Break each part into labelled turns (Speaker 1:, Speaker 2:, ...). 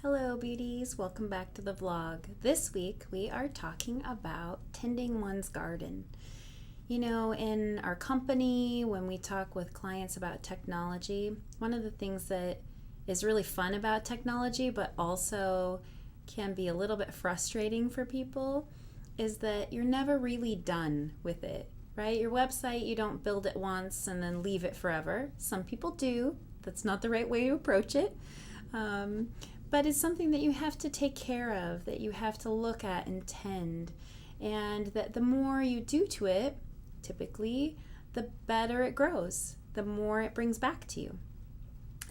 Speaker 1: Hello beauties, welcome back to the vlog. This week we are talking about tending one's garden. You know, in our company, when we talk with clients about technology, one of the things that is really fun about technology, but also can be a little bit frustrating for people, is that you're never really done with it, right? Your website, you don't build it once and then leave it forever. Some people do. That's not the right way to approach it. But it's something that you have to take care of, that you have to look at and tend. And that the more you do to it, typically, the better it grows, the more it brings back to you.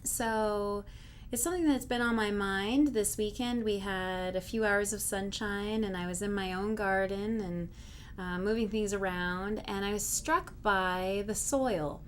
Speaker 1: So it's something that's been on my mind. This weekend we had a few hours of sunshine and I was in my own garden and moving things around, and I was struck by the soil.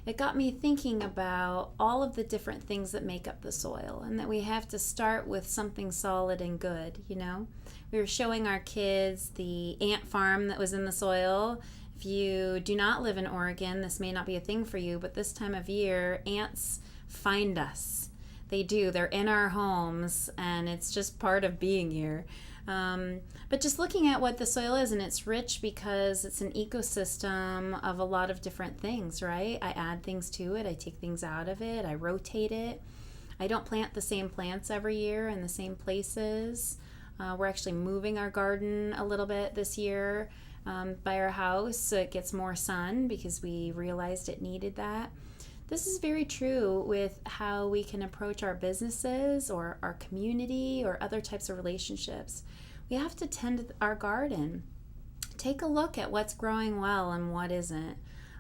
Speaker 1: It got me thinking about all of the different things that make up the soil, and that we have to start with something solid and good, you know? We were showing our kids the ant farm that was in the soil. If you do not live in Oregon, this may not be a thing for you, but this time of year, ants find us. They do. They're in our homes, and it's just part of being here. But just looking at what the soil is, and it's rich because it's an ecosystem of a lot of different things, right? I add things to it, I take things out of it, I rotate it. I don't plant the same plants every year in the same places. We're actually moving our garden a little bit this year by our house so it gets more sun because we realized it needed that. This is very true with how we can approach our businesses or our community or other types of relationships. We have to tend our garden. Take a look at what's growing well and what isn't.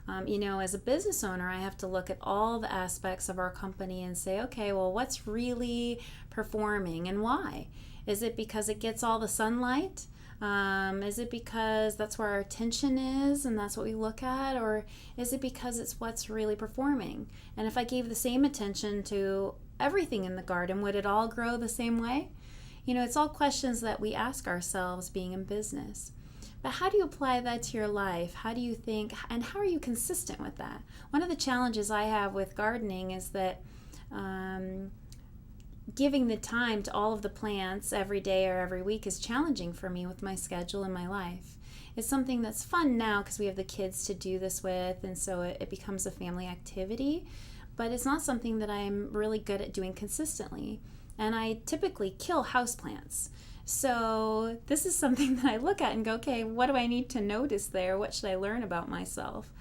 Speaker 1: As a business owner, I have to look at all the aspects of our company and say, okay, well, what's really performing and why? Is it because it gets all the sunlight? Is it because that's where our attention is and that's what we look at? Or is it because it's what's really performing? And if I gave the same attention to everything in the garden, would it all grow the same way? You know, it's all questions that we ask ourselves being in business. But how do you apply that to your life? How do you think, and how are you consistent with that? One of the challenges I have with gardening is that giving the time to all of the plants every day or every week is challenging for me with my schedule and my life. It's something that's fun now because we have the kids to do this with, and so it becomes a family activity, but it's not something that I'm really good at doing consistently. And I typically kill houseplants. So this is something that I look at and go, okay, what do I need to notice there? What should I learn about myself?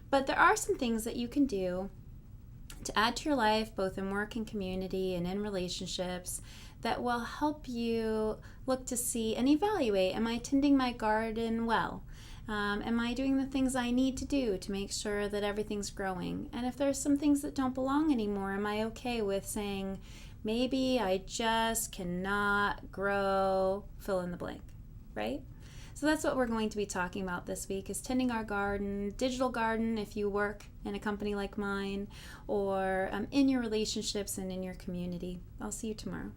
Speaker 1: But there are some things that you can do to add to your life, both in work and community and in relationships, that will help you look to see and evaluate, am I tending my garden well? Am I doing the things I need to do to make sure that everything's growing? And if there's some things that don't belong anymore, am I okay with saying, maybe I just cannot grow, fill in the blank, right? So that's what we're going to be talking about this week, is tending our garden, digital garden if you work in a company like mine, or in your relationships and in your community. I'll see you tomorrow.